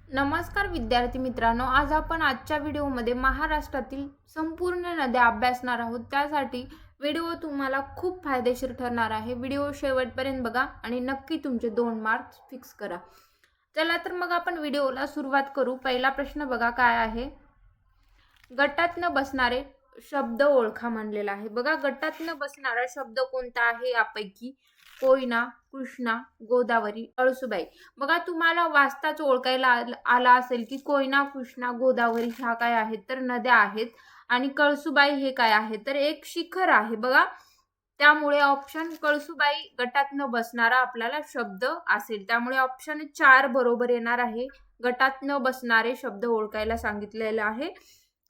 नमस्कार विद्यार्थी मित्रांनो, आज आपण आजच्या व्हिडिओमध्ये महाराष्ट्रातील संपूर्ण नद्या अभ्यासणार आहोत। त्यासाठी व्हिडिओ तुम्हाला खूप फायदेशीर ठरणार आहे। व्हिडिओ शेवटपर्यंत बघा आणि नक्की तुमचे 2 मार्क्स फिक्स करा। चला तर मग आपण व्हिडिओला सुरुवात करू। पहिला प्रश्न बघा काय आहे। गटात न बसणारे शब्द ओळखा म्हणलेला आहे। बघा गटात न बसणारा शब्द कोणता आहे यापैकी? कोयना, कृष्णा, गोदावरी, कळसुबाई। बघा तुम्हाला वाचताच ओळखायला आला असेल की कोयना, कृष्णा, गोदावरी ह्या काय आहेत तर नद्या आहेत आणि कळसुबाई हे काय आहे तर एक शिखर आहे। बघा त्यामुळे ऑप्शन कळसुबाई गटात न बसणारा आपल्याला शब्द असेल, त्यामुळे ऑप्शन 4 बरोबर येणार आहे। गटात न बसणारे शब्द ओळखायला सांगितलेले आहे।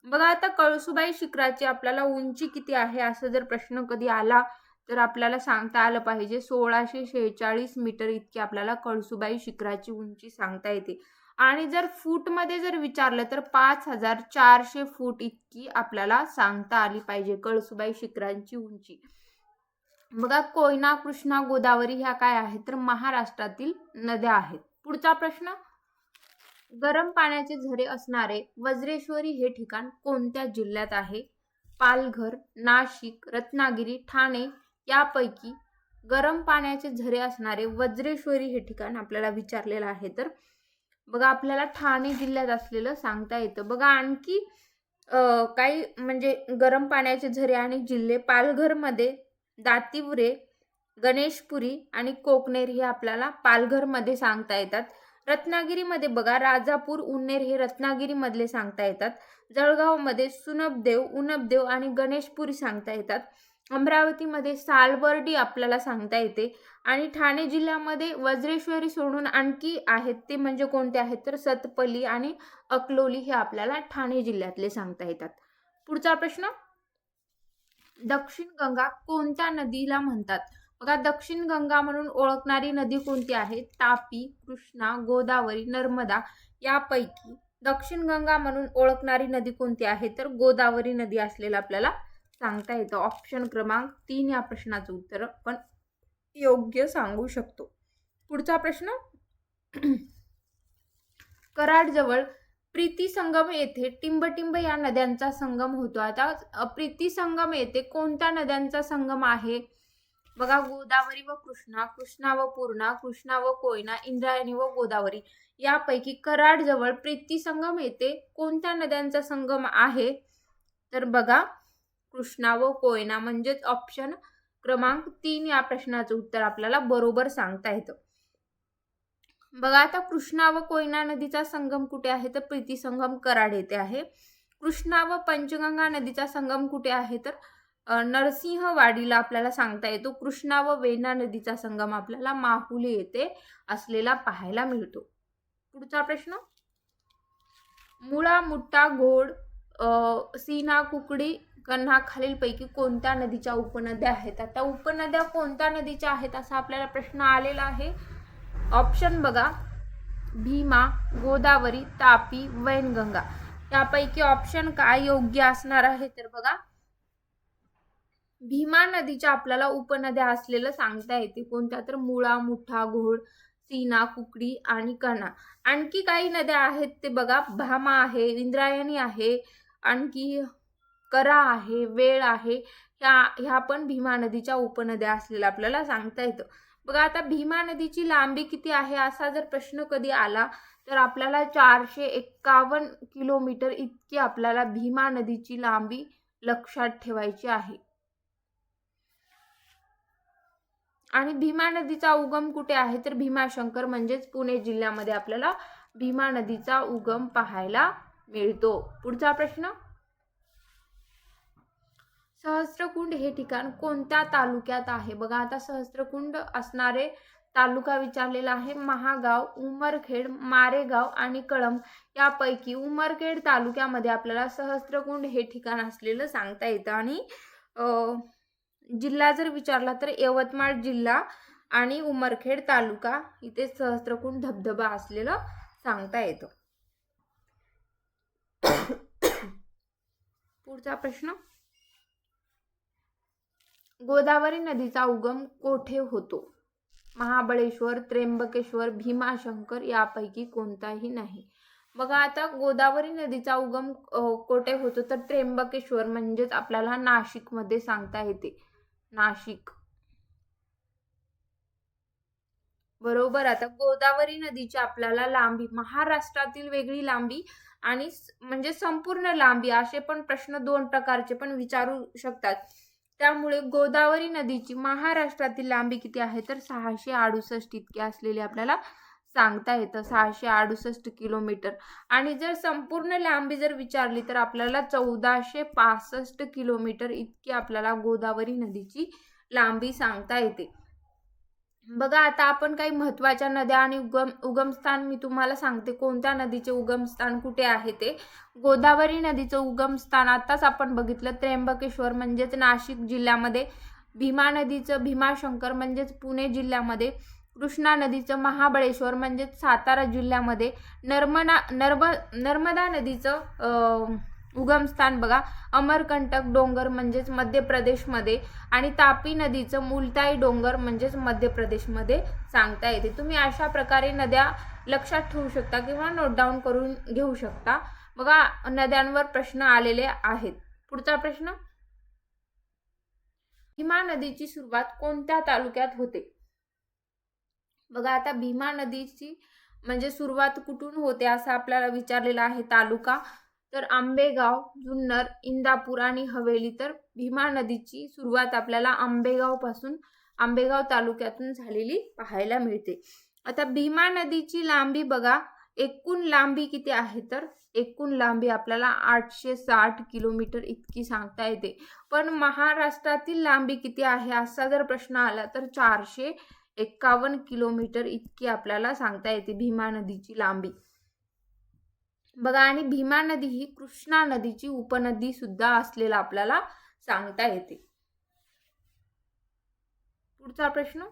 बघा आता कळसुबाई शिखराची आपल्याला उंची किती आहे असं जर प्रश्न कधी आला तर आपल्याला सांगता आलं पाहिजे 1646 मीटर इतकी आपल्याला कळसुबाई शिखराची उंची सांगता येते। आणि जर फूट मध्ये जर विचारलं तर 5400 फूट इतकी आपल्याला सांगता आली पाहिजे कळसुबाई शिखरांची उंची। बघा कोयना, कृष्णा, गोदावरी ह्या काय आहेत तर महाराष्ट्रातील नद्या आहेत। पुढचा प्रश्न, गरम पाण्याचे झरे असणारे वज्रेश्वरी हे ठिकाण कोणत्या जिल्ह्यात आहे? पालघर, नाशिक, रत्नागिरी, ठाणे यापैकी गरम पाण्याचे झरे असणारे वज्रेश्वरी हे ठिकाण आपल्याला विचारलेलं आहे तर बघा आपल्याला ठाणे जिल्ह्यात असलेलं सांगता येतं। बघा आणखी काही म्हणजे गरम पाण्याचे झरे आणि जिल्हे पालघरमध्ये दातिवरे, गणेशपुरी आणि कोकनेर हे आपल्याला पालघरमध्ये सांगता येतात। रत्नागिरीमध्ये बघा राजापूर, उन्नेर हे रत्नागिरीमधले सांगता येतात। जळगावमध्ये सुनबदेव, उनबदेव आणि गणेशपुरी सांगता येतात। अमरावतीमध्ये सालबर्डी आपल्याला सांगता येते आणि ठाणे जिल्ह्यामध्ये वज्रेश्वरी सोडून आणखी आहेत ते म्हणजे कोणते आहेत तर सतपली आणि अकलोली हे आपल्याला ठाणे जिल्ह्यातले सांगता येतात। पुढचा प्रश्न, दक्षिण गंगा कोणत्या नदीला म्हणतात? बघा दक्षिण गंगा म्हणून ओळखणारी नदी कोणती आहे? तापी, कृष्णा, गोदावरी, नर्मदा यापैकी दक्षिण गंगा म्हणून ओळखणारी नदी कोणती आहे तर गोदावरी नदी असलेला आपल्याला सांगता येतं। ऑप्शन क्रमांक 3 या प्रश्नाचं उत्तर आपण योग्य सांगू शकतो। पुढचा प्रश्न, कराड जवळ प्रीती संगम येथे टिंबटिंब या नद्यांचा संगम होतो। आता प्रीती संगम येथे कोणत्या नद्यांचा संगम आहे? बघा गोदावरी व कृष्णा, कृष्णा व पूर्णा, कृष्णा व कोयना, इंद्रायणी व गोदावरी यापैकी कराड जवळ प्रीती संगम येथे कोणत्या नद्यांचा संगम आहे तर बघा कृष्णा व कोयना, म्हणजेच ऑप्शन क्रमांक 3 या प्रश्नाचं उत्तर आपल्याला बरोबर सांगता येतं। बघा आता कृष्णा व कोयना नदीचा संगम कुठे आहे तर प्रीती संगम कराड येथे आहे। कृष्णा व पंचगंगा नदीचा संगम कुठे आहे तर नरसिंहवाडीला आपल्याला सांगता येतो। कृष्णा व वेण्णा नदीचा संगम आपल्याला माहुली येथे असलेला पाहायला मिळतो। पुढचा प्रश्न, मुळा, मुठा, घोड, सीना, कुकडी, कन्हा खालीलपैकी कोणत्या नदीच्या उपनद्या आहेत? आता उपनद्या कोणत्या नदीच्या आहेत असा आपल्याला प्रश्न आलेला आहे। ऑप्शन बघा भीमा, गोदावरी, तापी, वैनगंगा यापैकी ऑप्शन काय योग्य असणार आहे तर बघा भीमा नदीच्या आपल्याला उपनद्या असलेलं सांगता येते। कोणत्या तर मुळा, मुठा, घोड, सीना, कुकडी आणि कन्हा। आणखी काही नद्या आहेत ते बघा भामा आहे, इंद्रायणी आहे, आणखी करा आहे, वेळ आहे, ह्या पण भीमा नदीच्या उपनद्या असलेल्या आपल्याला सांगता येतं। बघा आता भीमा नदीची लांबी किती आहे असा जर प्रश्न कधी आला तर आपल्याला 451 किलोमीटर इतकी आपल्याला भीमा नदीची लांबी लक्षात ठेवायची आहे। आणि भीमा नदीचा उगम कुठे आहे तर भीमाशंकर म्हणजेच पुणे जिल्ह्यामध्ये आपल्याला भीमा नदीचा उगम पाहायला मिळतो। पुढचा प्रश्न, सहस्त्रकुंड हे ठिकाण कोणत्या तालुक्यात आहे? बघा आता सहस्त्रकुंड असणारे तालुका विचारलेला आहे। महागाव, उमरखेड, मारेगाव आणि कळंब यापैकी उमरखेड तालुक्यामध्ये आपल्याला सहस्त्रकुंड हे ठिकाण असलेलं सांगता येतं। आणि जिल्हा जर विचारला तर यवतमाळ जिल्हा आणि उमरखेड तालुका इथे सहस्त्रकुंड धबधबा असलेलं सांगता येतं। पुढचा प्रश्न, गोदावरी नदीचा उगम कोठे होतो? महाबळेश्वर, त्र्यंबकेश्वर, भीमाशंकर यापैकी कोणताही नाही. बघा आता गोदावरी नदीचा उगम कोठे होतो तर त्र्यंबकेश्वर म्हणजेच आपल्याला नाशिक मध्ये सांगता येते. नाशिक बरोबर. आता गोदावरी नदीची आपल्याला लांबी, महाराष्ट्रातील वेगळी लांबी आणि म्हणजे संपूर्ण लांबी असे पण प्रश्न दोन प्रकारचे पण विचारू शकतात. त्यामुळे गोदावरी नदीची महाराष्ट्रातील लांबी किती आहे तर 668 इतकी असलेली आपल्याला सांगता येतं. 668 किलोमीटर. आणि जर संपूर्ण लांबी जर विचारली तर आपल्याला 1465 किलोमीटर इतकी आपल्याला गोदावरी नदीची लांबी सांगता येते. बघा आता आपण काही महत्त्वाच्या नद्या आणि उगमस्थान मी तुम्हाला सांगते कोणत्या नदीचे उगमस्थान कुठे आहे ते. गोदावरी नदीचं उगमस्थान आताच आपण बघितलं त्र्यंबकेश्वर म्हणजेच नाशिक जिल्ह्यामध्ये, भीमा नदीचं भीमाशंकर म्हणजेच पुणे जिल्ह्यामध्ये, कृष्णा नदीचं महाबळेश्वर म्हणजेच सातारा जिल्ह्यामध्ये, नर्मदा नदीचं उगमस्थान बघा अमरकंटक डोंगर म्हणजेच मध्य प्रदेशमध्ये, आणि तापी नदीचं मुलताई डोंगर म्हणजेच मध्य प्रदेशमध्ये सांगता येते. तुम्ही अशा प्रकारे नद्या लक्षात ठेवू शकता किंवा नोट डाऊन करून घेऊ शकता. बघा नद्यांवर प्रश्न आलेले आहेत. पुढचा प्रश्न, भीमा नदीची सुरुवात कोणत्या तालुक्यात होते? बघा आता भीमा नदीची म्हणजे सुरुवात कुठून होते असं आपल्याला विचारलेलं आहे तालुका. तर आंबेगाव, जुन्नर, इंदापूर आणि हवेली. तर भीमा नदीची सुरुवात आपल्याला आंबेगाव तालुक्यातून झालेली पाहायला मिळते. आता भीमा नदीची लांबी बघा, एकूण लांबी किती आहे तर एकूण लांबी आपल्याला 860 किलोमीटर इतकी सांगता येते. पण महाराष्ट्रातील लांबी किती आहे असा जर प्रश्न आला तर 451 किलोमीटर इतकी आपल्याला सांगता येते भीमा नदीची लांबी. बघा आणि भीमा नदी ही कृष्णा नदीची उपनदी सुद्धा असलेला आपल्याला सांगता येते. पुढचा प्रश्न,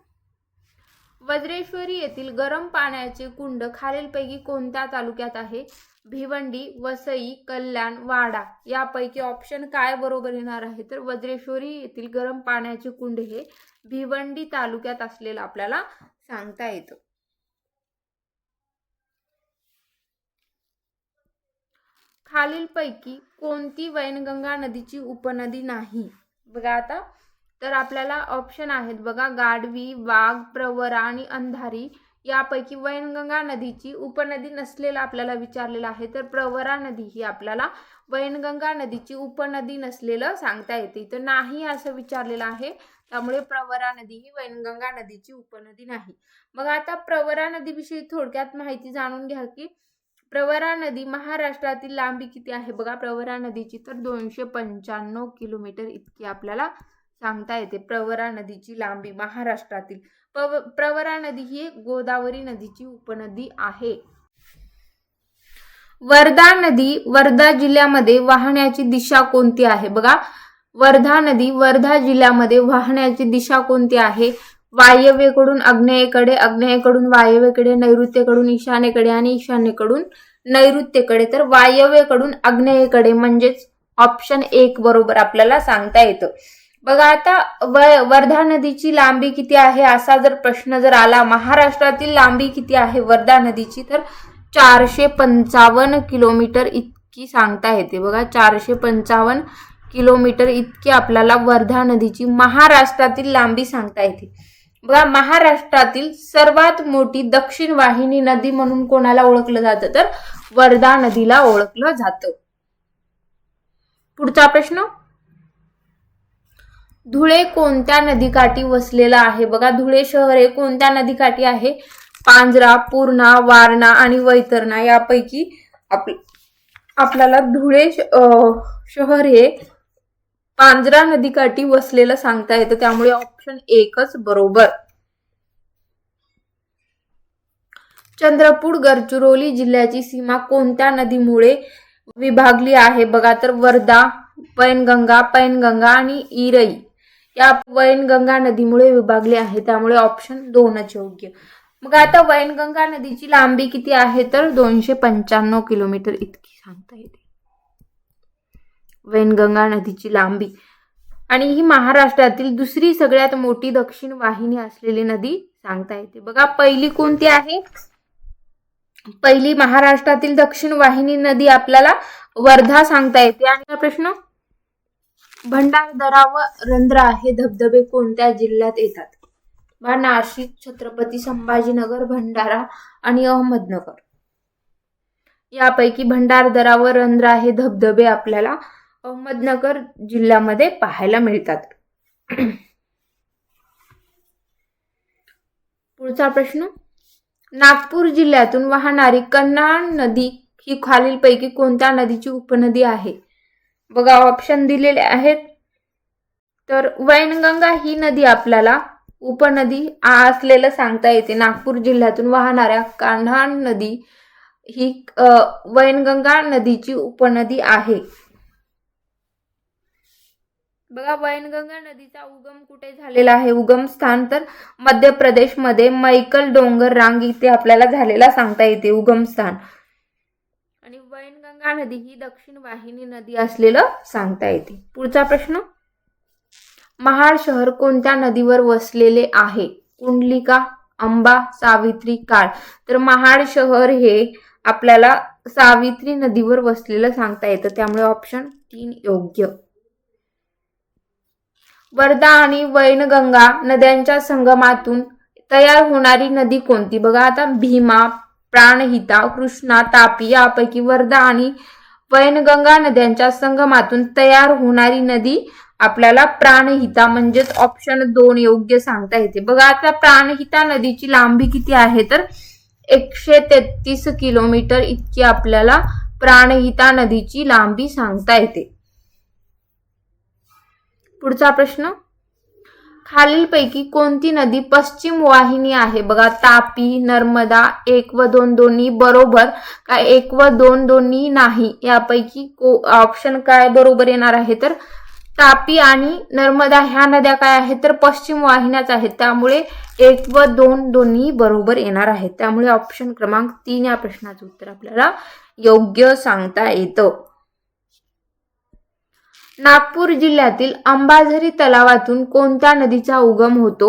वज्रेश्वरी येथील गरम पाण्याचे कुंड खालीलपैकी कोणत्या तालुक्यात आहे? भिवंडी, वसई, कल्याण, वाडा यापैकी ऑप्शन काय बरोबर येणार आहे तर वज्रेश्वरी येथील गरम पाण्याचे कुंड हे भिवंडी तालुक्यात असलेला आपल्याला सांगता येतं. खालीलपैकी कोणती वैनगंगा नदीची उपनदी नाही? बघा आता तर आपल्याला ऑप्शन आहेत बघा, गाढवी, वाघ, प्रवरा आणि अंधारी यापैकी वैनगंगा नदीची उपनदी नसलेला आपल्याला विचारलेला आहे. तर प्रवरा नदी ही आपल्याला वैनगंगा नदीची उपनदी नसलेलं सांगता येते. तर नाही असं विचारलेलं आहे, त्यामुळे प्रवरा नदी ही वैनगंगा नदीची उपनदी नाही. मग आता प्रवरा नदीविषयी थोडक्यात माहिती जाणून घ्या की प्रवरा नदी महाराष्ट्रातील लांबी किती आहे? बघा प्रवरा नदीची तर 295 किलोमीटर इतकी आपल्याला सांगता येते. प्रवरा नदीची लांबी महाराष्ट्रातील. प्रवरा नदी ही गोदावरी नदीची उपनदी आहे. वर्धा नदी वर्धा जिल्ह्यामध्ये वाहण्याची दिशा कोणती आहे? बघा वर्धा नदी वर्धा जिल्ह्यामध्ये वाहण्याची दिशा कोणती आहे? वायव्येकडून आग्नेयेकडे, आग्नेयेकडून वायव्येकडे, नैऋत्येकडून ईशान्येकडे आणि ईशान्येकडून नैऋत्येकडे. तर वायव्येकडून आग्नेयेकडे म्हणजेच ऑप्शन 1 बरोबर आपल्याला सांगता येतं. बघा आता वर्धा नदीची लांबी किती आहे असा जर प्रश्न जर आला, महाराष्ट्रातील लांबी किती आहे वर्धा नदीची तर 455 किलोमीटर इतकी सांगता येते. बघा 455 किलोमीटर इतकी आपल्याला वर्धा नदीची महाराष्ट्रातील लांबी सांगता येते. बघा महाराष्ट्रातील सर्वात मोठी दक्षिण वाहिनी नदी म्हणून कोणाला ओळखलं जातं तर वर्धा नदीला ओळखलं जातं. पुढचा प्रश्न, धुळे कोणत्या नदीकाठी वसलेला आहे? बघा धुळे शहर हे कोणत्या नदीकाठी आहे? पांझरा, पूर्णा, वारणा आणि वैतरणा यापैकी आपल्याला धुळे शहर हे पांझरा नदीकाठी वसलेलं सांगता येतं. त्यामुळे ऑप्शन 1च बरोबर. चंद्रपूर गडचिरोली जिल्ह्याची सीमा कोणत्या नदीमुळे विभागली आहे? बघा तर वर्धा, पैनगंगा आणि इरई या वैनगंगा नदीमुळे विभागली आहे. त्यामुळे ऑप्शन 2च योग्य. मग आता वैनगंगा नदीची लांबी किती आहे तर 295 किलोमीटर इतकी सांगता येते वैनगंगा नदीची लांबी. आणि ही महाराष्ट्रातील दुसरी सगळ्यात मोठी दक्षिण वाहिनी असलेली नदी सांगता येते. बघा पहिली कोणती आहे? पहिली महाराष्ट्रातील दक्षिण वाहिनी नदी आपल्याला वर्धा सांगता येते. आणि प्रश्न, भंडारदरा व रंध्रा हे धबधबे कोणत्या जिल्ह्यात येतात? नाशिक, छत्रपती संभाजीनगर, भंडारा आणि अहमदनगर. यापैकी भंडारदरा व रंध्रा हे धबधबे आपल्याला अहमदनगर जिल्ह्यामध्ये पाहायला मिळतात. पुढचा प्रश्न, नागपूर जिल्ह्यातून वाहणारी कन्हान नदी ही खालीलपैकी कोणत्या नदीची उपनदी आहे? बघा ऑप्शन दिलेले आहेत. तर वैनगंगा ही नदी आपल्याला उपनदी असलेलं सांगता येते. नागपूर जिल्ह्यातून वाहणाऱ्या कन्हान नदी ही वैनगंगा नदीची उपनदी आहे. बघा वैनगंगा नदीचा उगम कुठे झालेला आहे? उगम स्थान तर मध्य प्रदेशमध्ये मैकल डोंगर रांग इथे आपल्याला झालेला सांगता येते उगम स्थान. आणि वैनगंगा नदी ही दक्षिण वाहिनी नदी असलेलं सांगता येते. पुढचा प्रश्न, महाड शहर कोणत्या नदीवर वसलेले आहे? कुंडलिका, अंबा, सावित्री, काळ. तर महाड शहर हे आपल्याला सावित्री नदीवर वसलेलं सांगता येतं. त्यामुळे ऑप्शन 3 योग्य. वर्धा आणि वैनगंगा नद्यांच्या संगमातून तयार होणारी नदी कोणती? बघा आता भीमा, प्राणहिता, कृष्णा, तापी यापैकी वर्धा आणि वैनगंगा नद्यांच्या संगमातून तयार होणारी नदी आपल्याला प्राणहिता म्हणजेच ऑप्शन 2 योग्य सांगता येते. बघा आता प्राणहिता नदीची लांबी किती आहे? तर 133 किलोमीटर इतकी आपल्याला प्राणहिता नदीची लांबी सांगता येते. पुढचा प्रश्न, खालीलपैकी कोणती नदी पश्चिम वाहिनी आहे? बघा तापी, नर्मदा, 1 व 2 दोन्ही बरोबर काय 1 व 2 दोन्ही नाही? यापैकी ऑप्शन काय बरोबर येणार आहे? तर तापी आणि नर्मदा ह्या नद्या काय आहेत? तर पश्चिम वाहिन्याच आहेत. त्यामुळे 1 व 2 दोन्ही बरोबर येणार आहेत. त्यामुळे ऑप्शन क्रमांक 3 या प्रश्नाचं उत्तर आपल्याला योग्य सांगता येतं. नागपूर जिल्ह्यातील अंबाझरी तलावातून कोणत्या नदीचा उगम होतो?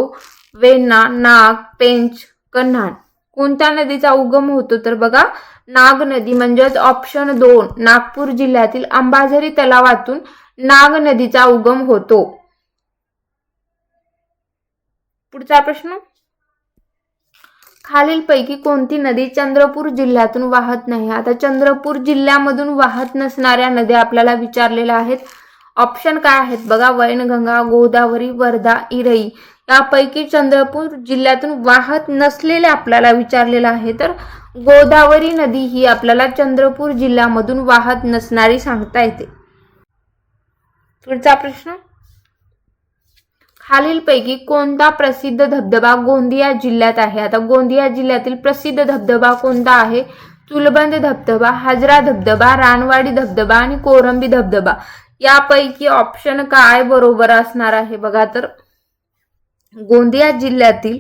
वेण्णा, नाग, पेंच, कन्हान. कोणत्या नदीचा उगम होतो? तर बघा नाग नदी म्हणजेच ऑप्शन 2 नागपूर जिल्ह्यातील अंबाझरी तलावातून नाग नदीचा उगम होतो. पुढचा प्रश्न, खालीलपैकी कोणती नदी चंद्रपूर जिल्ह्यातून वाहत नाही? आता चंद्रपूर जिल्ह्यामधून वाहत नसणाऱ्या नद्या आपल्याला विचारलेल्या आहेत. ऑप्शन काय आहेत? बघा वैनगंगा, गोदावरी, वर्धा, इरई. यापैकी चंद्रपूर जिल्ह्यातून वाहत नसलेले आपल्याला विचारलेलं आहे. तर गोदावरी नदी ही आपल्याला चंद्रपूर जिल्ह्यामधून वाहत नसणारी सांगता येते. पुढचा प्रश्न, खालीलपैकी कोणता प्रसिद्ध धबधबा गोंदिया जिल्ह्यात आहे? आता गोंदिया जिल्ह्यातील प्रसिद्ध धबधबा कोणता आहे? चुलबंद धबधबा, हाजरा धबधबा, रानवाडी धबधबा आणि कोरंबी धबधबा. यापैकी ऑप्शन काय बरोबर असणार आहे? बघा तर गोंदिया जिल्ह्यातील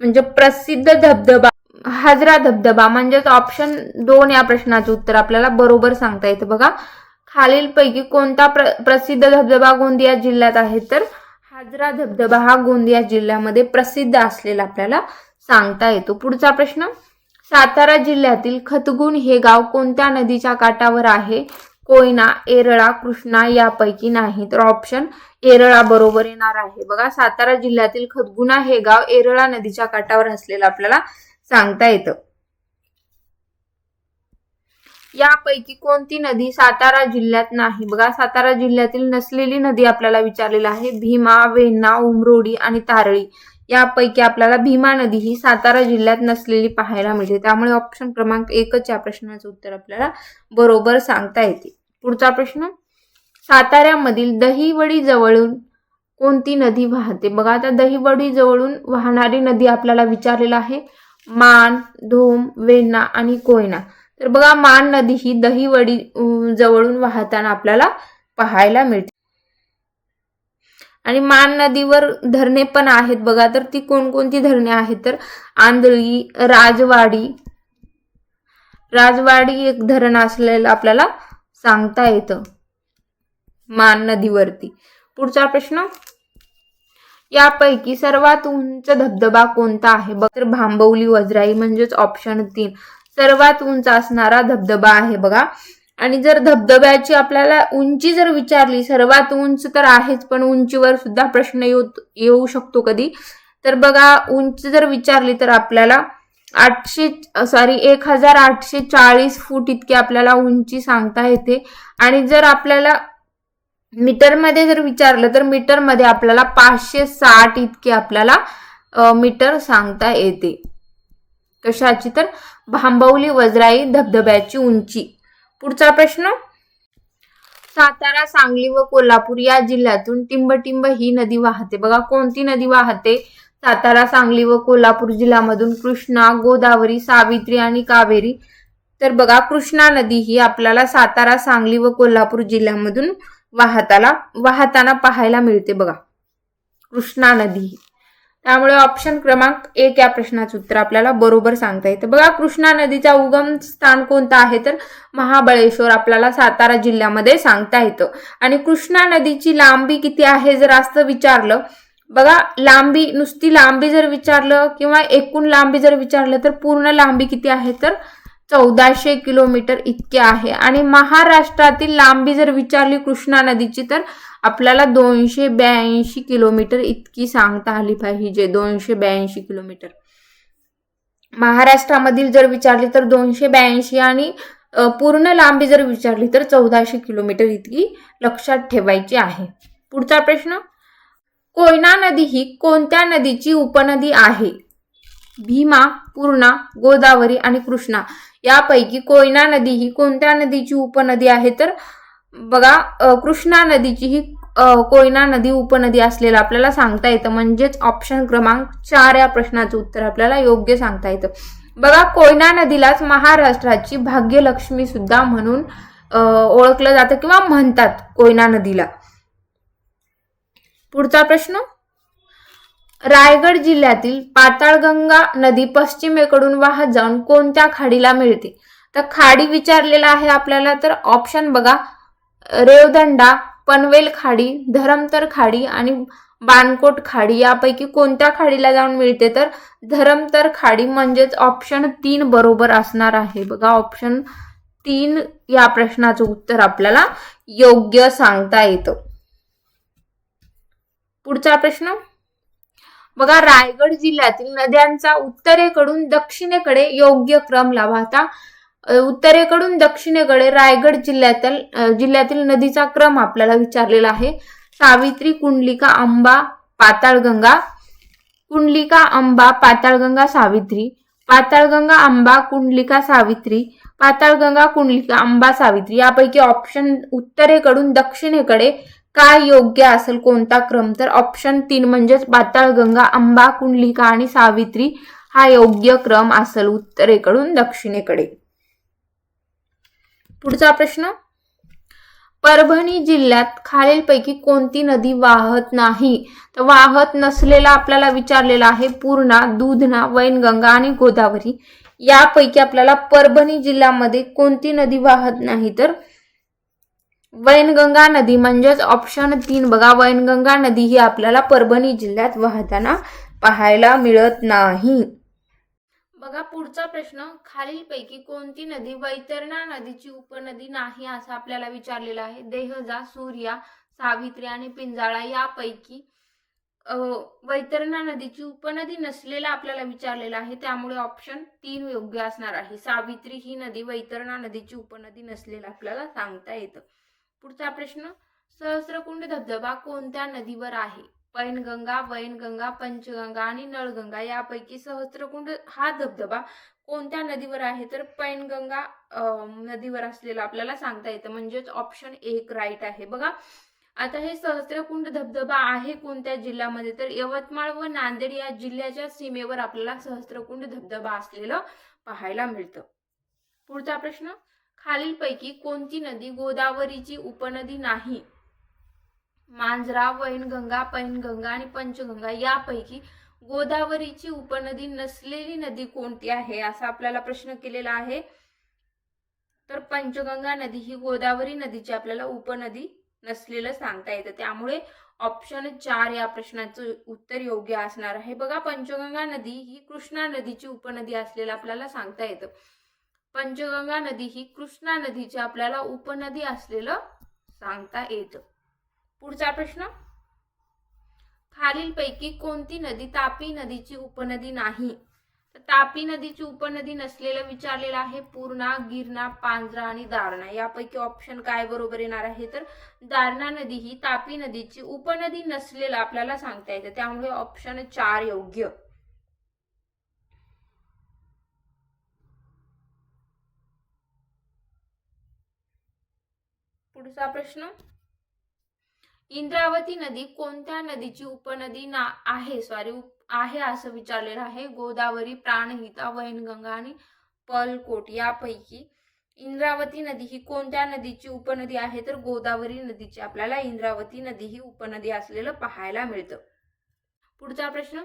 म्हणजे प्रसिद्ध धबधबा हाजरा धबधबा म्हणजेच ऑप्शन 2 या प्रश्नाचं उत्तर आपल्याला बरोबर सांगता येतं. बघा खालीलपैकी कोणता प्रसिद्ध धबधबा गोंदिया जिल्ह्यात आहे? तर हाजरा धबधबा हा गोंदिया जिल्ह्यामध्ये प्रसिद्ध असलेला आपल्याला सांगता येतो. पुढचा प्रश्न, सातारा जिल्ह्यातील खतगुण हे गाव कोणत्या नदीच्या काठावर आहे? कोयना, येरळा, कृष्णा यापैकी नाही. तर ऑप्शन येरळा बरोबर येणार आहे. बघा सातारा जिल्ह्यातील खतगुणा हे गाव येरळा नदीच्या काठावर असलेलं आपल्याला सांगता येतं. यापैकी कोणती नदी सातारा जिल्ह्यात नाही? बघा सातारा जिल्ह्यातील नसलेली नदी आपल्याला विचारलेली आहे. भीमा, वेण्णा, उमरोडी आणि तारळी. यापैकी आपल्याला भीमा नदी ही सातारा जिल्ह्यात नसलेली पाहायला मिळते. त्यामुळे ऑप्शन क्रमांक 1 या प्रश्नाचं उत्तर आपल्याला बरोबर सांगता येते. पुढचा प्रश्न, साताऱ्यामधील दहिवडी जवळून कोणती नदी वाहते? बघा आता दहिवडी जवळून वाहणारी नदी आपल्याला विचारलेला आहे. मान, धोम, वेण्णा आणि कोयना. तर बघा मान नदी ही दहिवडी जवळून वाहताना आपल्याला पाहायला मिळते. आणि मान नदीवर धरणे पण आहेत. बघा तर ती कोणकोणती धरणे आहेत? तर आंधळी, राजवाडी एक धरण असलेलं आपल्याला सांगता येतं मान नदीवरती. पुढचा प्रश्न, यापैकी सर्वात उंच धबधबा कोणता आहे? बघ तर भांबवली वजराई म्हणजेच ऑप्शन 3 सर्वात उंच असणारा धबधबा आहे बघा. आणि जर धबधब्याची आपल्याला उंची जर विचारली, सर्वात उंच तर आहेच, पण उंचीवर सुद्धा प्रश्न येऊ शकतो कधी. तर बघा उंची जर विचारली तर आपल्याला 1840 फूट इतकी आपल्याला उंची सांगता येते. आणि जर आपल्याला मीटरमध्ये जर विचारलं तर मीटरमध्ये आपल्याला 560 इतकी आपल्याला मीटर सांगता येते. कशाची? तर भांबवली वजराई धबधब्याची उंची. पुढचा प्रश्न, सातारा, सांगली व कोल्हापूर या जिल्ह्यातून टिंबटिंब ही नदी वाहते. बघा कोणती नदी वाहते सातारा, सांगली व कोल्हापूर जिल्ह्यामधून? कृष्णा, गोदावरी, सावित्री आणि कावेरी. तर बघा कृष्णा नदी ही आपल्याला सातारा, सांगली व कोल्हापूर जिल्ह्यामधून वाहताना पाहायला मिळते बघा कृष्णा नदी. त्यामुळे ऑप्शन क्रमांक 1 या प्रश्नाचं उत्तर आपल्याला बरोबर सांगता येतं. बघा कृष्णा नदीचा उगम स्थान कोणतं आहे? तर महाबळेश्वर आपल्याला सातारा जिल्ह्यामध्ये सांगता येतं. आणि कृष्णा नदीची लांबी किती आहे जर असं विचारलं, बघा लांबी, नुसती लांबी जर विचारलं किंवा एकूण लांबी जर विचारलं तर पूर्ण लांबी किती आहे? तर 1400 किलोमीटर इतकी आहे. आणि महाराष्ट्रातील लांबी जर विचारली कृष्णा नदीची तर आपल्याला 282 किलोमीटर इतकी सांगता आली पाहिजे. 282 किलोमीटर. महाराष्ट्रामधील जर विचारली तर 282 आणि पूर्ण लांबी जर विचारली तर 1400 किलोमीटर इतकी लक्षात ठेवायची आहे. पुढचा प्रश्न, कोयना नदी ही कोणत्या नदीची उपनदी आहे? भीमा, पूर्णा, गोदावरी आणि कृष्णा यापैकी कोयना नदी ही कोणत्या नदीची उपनदी आहे? तर बघा कृष्णा नदीची ही कोयना नदी उपनदी असलेला आपल्याला सांगता येतं. म्हणजेच ऑप्शन क्रमांक 4 या प्रश्नाचं उत्तर आपल्याला योग्य सांगता येतं. बघा कोयना नदीलाच महाराष्ट्राची भाग्यलक्ष्मी सुद्धा म्हणून ओळखलं जातं किंवा म्हणतात कोयना नदीला. पुढचा प्रश्न, रायगड जिल्ह्यातील पाताळगंगा नदी पश्चिमेकडून वाहत जाऊन कोणत्या खाडीला मिळते? तर खाडी विचारलेला आहे आपल्याला. तर ऑप्शन बघा रेवदंडा, पनवेल खाडी, धरमतर खाडी आणि बाणकोट खाडी यापैकी कोणत्या खाडीला जाऊन मिळते? तर धरमतर खाडी म्हणजेच ऑप्शन 3 बरोबर असणार आहे. बघा ऑप्शन 3 या प्रश्नाचं उत्तर आपल्याला योग्य सांगता येतं. पुढचा प्रश्न, बघा रायगड जिल्ह्यातील नद्यांचा उत्तरेकडून दक्षिणेकडे योग्य क्रम लावा. आता उत्तरेकडून दक्षिणेकडे रायगड जिल्ह्यातील नदीचा क्रम आपल्याला विचारलेला आहे. सावित्री, कुंडलिका, अंबा, पाताळगंगा. कुंडलिका, अंबा, पाताळगंगा, सावित्री. पाताळगंगा, अंबा, कुंडलिका, सावित्री. पाताळगंगा, कुंडलिका, अंबा, सावित्री यापैकी ऑप्शन उत्तरेकडून दक्षिणेकडे काय योग्य असेल, कोणता क्रम? तर ऑप्शन 3 म्हणजेच पाताळगंगा, अंबा, कुंडलिका आणि सावित्री हा योग्य क्रम असेल उत्तरेकडून दक्षिणेकडे. पुढचा प्रश्न, परभणी जिल्ह्यात खालीलपैकी कोणती नदी वाहत नाही? तर वाहत नसलेला आपल्याला विचारलेला आहे पूर्णा, दूधना, वैनगंगा आणि गोदावरी. यापैकी आपल्याला परभणी जिल्ह्यामध्ये कोणती नदी वाहत नाही? तर वैनगंगा नदी म्हणजेच ऑप्शन 3 बघा वैनगंगा नदी ही आपल्याला परभणी जिल्ह्यात वाहताना पाहायला मिळत नाही. बघा पुढचा प्रश्न, खालीलपैकी कोणती नदी वैतरणा नदीची उपनदी नाही असं आपल्याला विचारलेलं आहे? देहजा, सूर्या, सावित्री आणि पिंजाळा यापैकी वैतरणा नदीची उपनदी नसलेला आपल्याला विचारलेला आहे. त्यामुळे ऑप्शन 3 योग्य असणार आहे. सावित्री ही नदी वैतरणा नदीची उपनदी नसलेला आपल्याला सांगता येतं. पुढचा प्रश्न, सहस्रकुंड धबधबा कोणत्या नदीवर आहे? पैनगंगा, वैनगंगा, पंचगंगा आणि नळगंगा यापैकी सहस्रकुंड हा धबधबा कोणत्या नदीवर आहे? तर पैनगंगा नदीवर असलेला आपल्याला सांगता येतं. म्हणजेच ऑप्शन 1 राईट आहे. बघा आता हे सहस्रकुंड धबधबा आहे कोणत्या जिल्ह्यामध्ये? तर यवतमाळ व नांदेड या जिल्ह्याच्या सीमेवर आपल्याला सहस्रकुंड धबधबा असलेलं पाहायला मिळतं. पुढचा प्रश्न, खालीलपैकी कोणती नदी गोदावरीची उपनदी नाही? मांजरा, वैनगंगा, पैनगंगा आणि पंचगंगा यापैकी गोदावरीची उपनदी नसलेली नदी कोणती आहे असा आपल्याला प्रश्न केलेला आहे. तर पंचगंगा नदी ही गोदावरी नदीची आपल्याला उपनदी नसलेलं सांगता येतं. त्यामुळे ऑप्शन 4 या प्रश्नाचं उत्तर योग्य असणार आहे. बघा, पंचगंगा नदी ही कृष्णा नदीची उपनदी असलेलं आपल्याला सांगता येतं. पंचगंगा नदी ही कृष्णा नदीची आपल्याला उपनदी असलेलं सांगता येतं. पुढचा प्रश्न, खालीलपैकी कोणती नदी तापी नदीची उपनदी नाही? तर तापी नदीची उपनदी नसलेलं विचारलेलं आहे पूर्णा, गिरणा, पांझरा आणि दारणा. यापैकी ऑप्शन काय बरोबर येणार आहे? तर दारणा नदी ही तापी नदीची उपनदी नसलेलं आपल्याला सांगता येतं, त्यामुळे ऑप्शन 4 योग्य. पुढचा प्रश्न, इंद्रावती नदी कोणत्या नदीची उपनदी आहे असं विचारलेलं आहे. गोदावरी, प्राणहिता, वैनगंगा आणि पर्लकोट यापैकी इंद्रावती नदी ही कोणत्या नदीची उपनदी आहे? तर गोदावरी नदीची आपल्याला इंद्रावती नदी ही उपनदी असलेलं पाहायला मिळतं. पुढचा प्रश्न,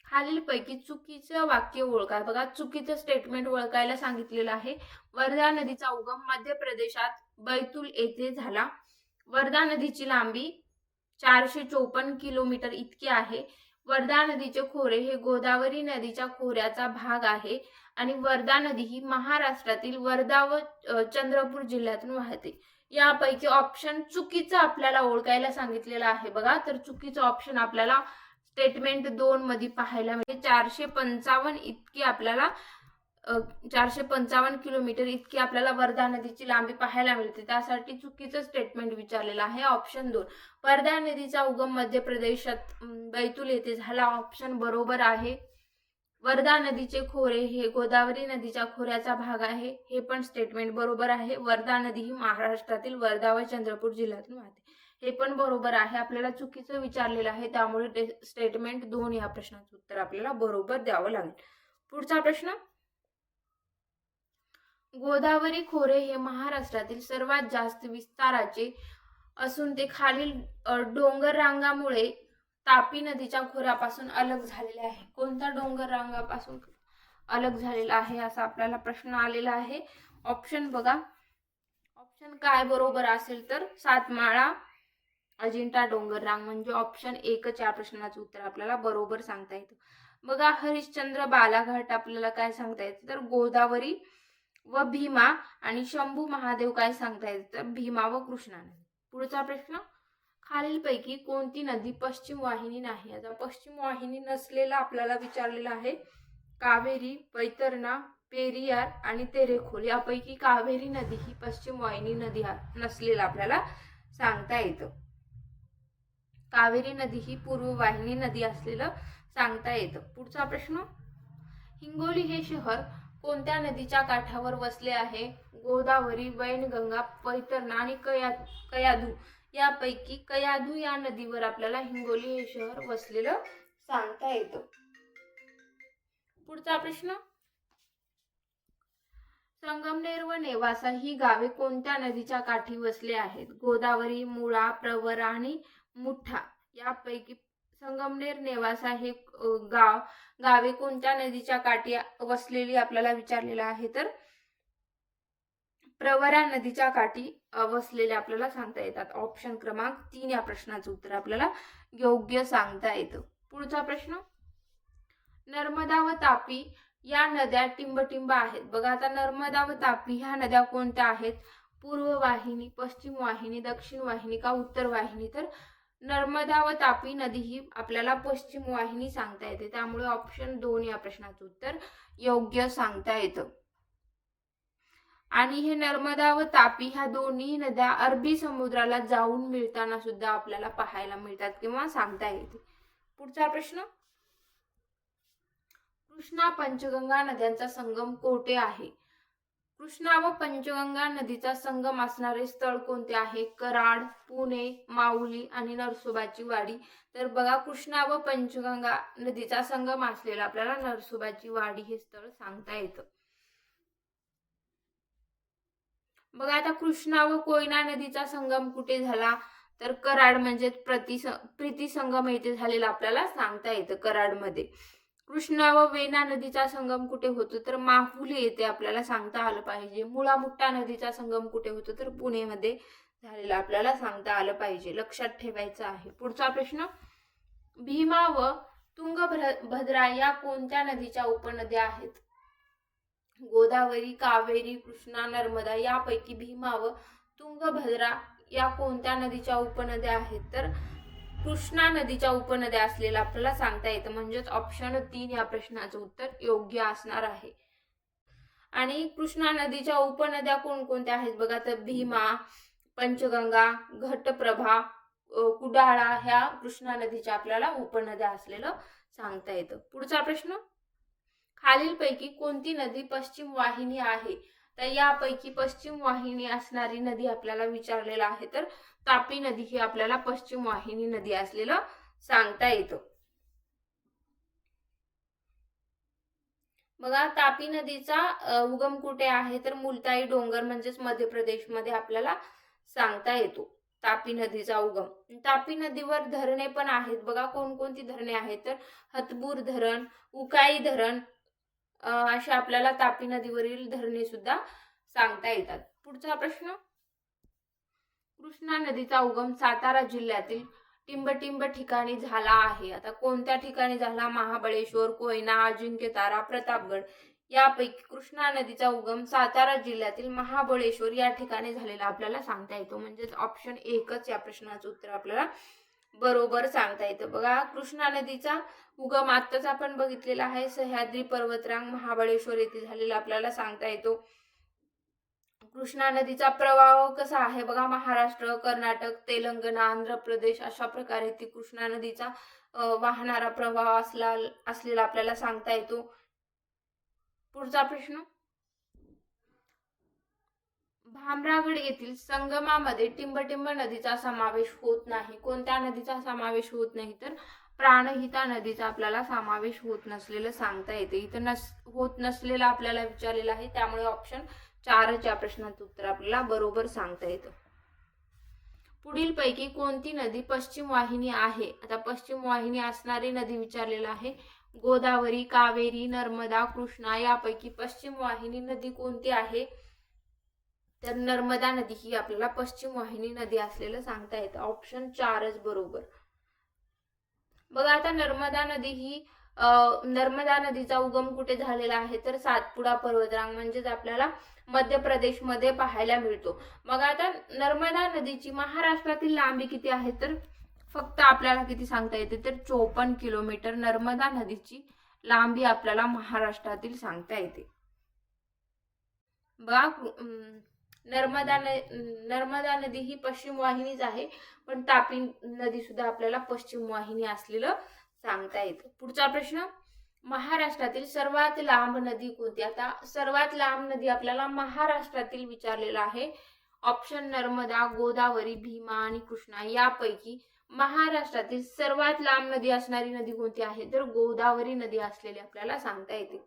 खालीलपैकी चुकीचं वाक्य ओळखा. बघा, चुकीचं स्टेटमेंट ओळखायला सांगितलेलं आहे. वर्धा नदीचा उगम मध्य प्रदेशात बैतूल येथे झाला. वर्धा नदीची लांबी 454 किलोमीटर इतकी आहे. वर्धा नदीचे खोरे हे गोदावरी नदीच्या खोऱ्याचा भाग आहे आणि वर्धा नदी ही महाराष्ट्रातील वर्धा व चंद्रपूर जिल्ह्यातून वाहते. यापैकी ऑप्शन चुकीचं आपल्याला ओळखायला सांगितलेलं आहे. बघा, तर चुकीचं ऑप्शन आपल्याला स्टेटमेंट 2 मध्ये पाहायला मिळते. 455 इतकी आपल्याला 455 किलोमीटर इतकी आपल्याला वर्धा नदीची लांबी पाहायला मिळते. त्यासाठी चुकीचं स्टेटमेंट विचारलेलं आहे ऑप्शन 2. वर्धा नदीचा उगम मध्य प्रदेशात बैतूल येथे झाला. ऑप्शन बरोबर आहे. वर्धा नदीचे खोरे हे गोदावरी नदीच्या खोऱ्याचा भाग आहे, हे पण स्टेटमेंट बरोबर आहे. वर्धा नदी ही महाराष्ट्रातील वर्धा व चंद्रपूर जिल्ह्यातून वाहते, हे पण बरोबर आहे. आपल्याला चुकीचं विचारलेलं आहे, त्यामुळे स्टेटमेंट 2 या प्रश्नाचं उत्तर आपल्याला बरोबर द्यावं लागेल. पुढचा प्रश्न, गोदावरी खोरे हे महाराष्ट्रातील सर्वात जास्त विस्ताराचे असून ते खालील डोंगर रांगामुळे तापी नदीच्या खोऱ्यापासून अलग झालेले आहे. कोणत्या डोंगर रांगापासून अलग झालेला आहे असा आपल्याला प्रश्न आलेला आहे. ऑप्शन बघा, ऑप्शन काय बरोबर असेल तर सातमाळा, अजिंठा डोंगर रांग, म्हणजे ऑप्शन 1 या प्रश्नाचं उत्तर आपल्याला बरोबर सांगता येतं. बघा, हरिश्चंद्र बालाघाट आपल्याला काय सांगता येतं? तर गोदावरी व भीमा, आणि शंभू महादेव काय सांगता येतं? तर भीमा व कृष्णा नदी. पुढचा प्रश्न, खालीलपैकी कोणती नदी पश्चिम वाहिनी नाही? आता पश्चिम वाहिनी नसलेला आपल्याला विचारलेला आहे. कावेरी, पैतरणा, पेरियार आणि तेरेखोल यापैकी कावेरी नदी ही पश्चिम वाहिनी नदी नसलेला आपल्याला सांगता येतं. कावेरी नदी ही पूर्व वाहिनी नदी असलेलं सांगता येतं. पुढचा प्रश्न, हिंगोली हे शहर कोणत्या नदीच्या काठावर वसले आहे? गोदावरी, वैनगंगा, पैतरणा आणि कयाधू यापैकी कयाधू या नदीवर आपल्याला हिंगोली हे शहर वसलेलं सांगता येतं. पुढचा प्रश्न, संगमनेर व नेवासा ही गावे कोणत्या नदीच्या काठी वसले आहेत? गोदावरी, मुळा, प्रवरा आणि मुठा यापैकी संगमनेर, नेवासा हे गावे कोणत्या नदीच्या काठी वसलेली आपल्याला विचारलेलं आहे? तर प्रवरा नदीच्या काठी वसलेले आपल्याला सांगता येतात. ऑप्शन क्रमांक 3 या प्रश्नाचं उत्तर आपल्याला योग्य सांगता येतं. पुढचा प्रश्न, नर्मदा व तापी या नद्या टिंबटिंब आहेत. बघा, आता नर्मदा व तापी ह्या नद्या कोणत्या आहेत? पूर्व वाहिनी, पश्चिम वाहिनी, दक्षिण वाहिनी का उत्तर वाहिनी? तर नर्मदा व तापी नदी ही आपल्याला पश्चिम वाहिनी सांगता येते, त्यामुळे ऑप्शन 2 या प्रश्नाचं उत्तर योग्य सांगता येतं. आणि हे नर्मदा व तापी ह्या दोन्ही नद्या अरबी समुद्राला जाऊन मिळताना सुद्धा आपल्याला पाहायला मिळतात किंवा सांगता येते. पुढचा प्रश्न, कृष्णा पंचगंगा नद्यांचा संगम कोठे आहे? कृष्णा व पंचगंगा नदीचा संगम असणारे स्थळ कोणते आहे? कराड, पुणे, माऊली आणि नरसोबाची वाडी. तर बघा, कृष्णा व पंचगंगा नदीचा संगम असलेला आपल्याला नरसोबाची वाडी हे स्थळ सांगता येतं. बघा, आता कृष्णा व कोयना नदीचा संगम कुठे झाला? तर कराड म्हणजे प्रीती संगम येथे झालेला आपल्याला सांगता येतं, कराडमध्ये. कृष्णा व वेना नदीचा संगम कुठे होतो? तर माहुली येथे आपल्याला सांगता आलं पाहिजे. मुळा मुठा नदीचा संगम कुठे होतो? तर पुणेमध्ये झालेलं आपल्याला सांगता आलं पाहिजे, लक्षात ठेवायचं आहे. पुढचा प्रश्न, भीमा व तुंगभद्रा या कोणत्या नदीच्या उपनद्या आहेत? गोदावरी, कावेरी, कृष्णा, नर्मदा यापैकी भीमा व तुंगभद्रा या कोणत्या नदीच्या उपनद्या आहेत? तर कृष्णा नदीच्या उपनद्या असलेला आपल्याला सांगता येतं. म्हणजेच ऑप्शन 3 या प्रश्नाचं उत्तर योग्य असणार आहे. आणि कृष्णा नदीच्या उपनद्या कोणकोणत्या आहेत बघा, तर भीमा, पंचगंगा, घटप्रभा, कुडाळा ह्या कृष्णा नदीच्या आपल्याला उपनद्या असलेलं सांगता येतं. पुढचा प्रश्न, खालीलपैकी कोणती नदी पश्चिम वाहिनी आहे? तर यापैकी पश्चिम वाहिनी असणारी नदी आपल्याला विचारलेला आहे. तर तापी नदी ही आपल्याला पश्चिम वाहिनी नदी असलेलं सांगता येतं. बघा, तापी नदीचा उगम कुठे आहे? तर मुलताई डोंगर म्हणजेच मध्य प्रदेशमध्ये आपल्याला सांगता येतो तापी नदीचा उगम. तापी नदीवर धरणे पण आहेत बघा. कोणकोणती धरणे आहेत? तर हतबूर धरण, उकाई धरण अशी आपल्याला तापी नदीवरील धरणे सुद्धा सांगता येतात. पुढचा प्रश्न, कृष्णा नदीचा उगम सातारा जिल्ह्यातील टिंबटिंब ठिकाणी झाला आहे. आता कोणत्या ठिकाणी झाला? महाबळेश्वर, कोयना, अजिंक्यतारा, प्रतापगड यापैकी कृष्णा नदीचा उगम सातारा जिल्ह्यातील महाबळेश्वर या ठिकाणी झालेला आपल्याला सांगता येतो. म्हणजेच ऑप्शन 1च या प्रश्नाचं उत्तर आपल्याला बरोबर सांगता येतं. बघा, कृष्णा नदीचा उगम आत्ताच आपण बघितलेला आहे, सह्याद्री पर्वतरांग महाबळेश्वर येथे झालेला आपल्याला सांगता येतो. कृष्णा नदीचा प्रवाह कसा आहे बघा, महाराष्ट्र, कर्नाटक, तेलंगणा, आंध्र प्रदेश अशा प्रकारे ती कृष्णा नदीचा वाहणारा प्रवाह असलेला आपल्याला सांगता येतो. पुढचा प्रश्न, भामरागड येथील संगमामध्ये टिंबटिंब नदीचा समावेश होत नाही. कोणत्या नदीचा समावेश होत नाही? तर प्राणहिता नदीचा आपल्याला समावेश होत नसलेलं सांगता येते. इथं होत नसलेलं आपल्याला विचारलेलं आहे, त्यामुळे ऑप्शन 4च या प्रश्नाचं उत्तर आपल्याला बरोबर सांगता येतं. पुढील पैकी कोणती नदी पश्चिम वाहिनी आहे? आता पश्चिम वाहिनी असणारी नदी विचारलेला आहे. गोदावरी, कावेरी, नर्मदा, कृष्णा यापैकी पश्चिम वाहिनी नदी कोणती आहे? तर नर्मदा नदी ही आपल्याला पश्चिम वाहिनी नदी असलेलं सांगता येतं. ऑप्शन 4च बरोबर. बघा, आता नर्मदा नदी ही नर्मदा नदीचा उगम कुठे झालेला आहे? तर सातपुडा पर्वतरांग म्हणजेच आपल्याला मध्य प्रदेशमध्ये पाहायला मिळतो. मग आता नर्मदा नदीची महाराष्ट्रातील लांबी किती आहे? तर फक्त आपल्याला किती सांगता येते? तर 54 किलोमीटर नर्मदा नदीची लांबी आपल्याला महाराष्ट्रातील सांगता येते. बघा, नर्मदा नदी ही पश्चिम वाहिनीच आहे, पण तापी नदी सुद्धा आपल्याला पश्चिम वाहिनी असलेलं सांगता येतं. पुढचा प्रश्न, महाराष्ट्रातील सर्वात लांब नदी कोणती? आता सर्वात लांब नदी आपल्याला महाराष्ट्रातील विचारलेला आहे. ऑप्शन नर्मदा, गोदावरी, भीमा आणि कृष्णा यापैकी महाराष्ट्रातील सर्वात लांब नदी असणारी नदी कोणती आहे? तर गोदावरी नदी असलेली आपल्याला सांगता येते.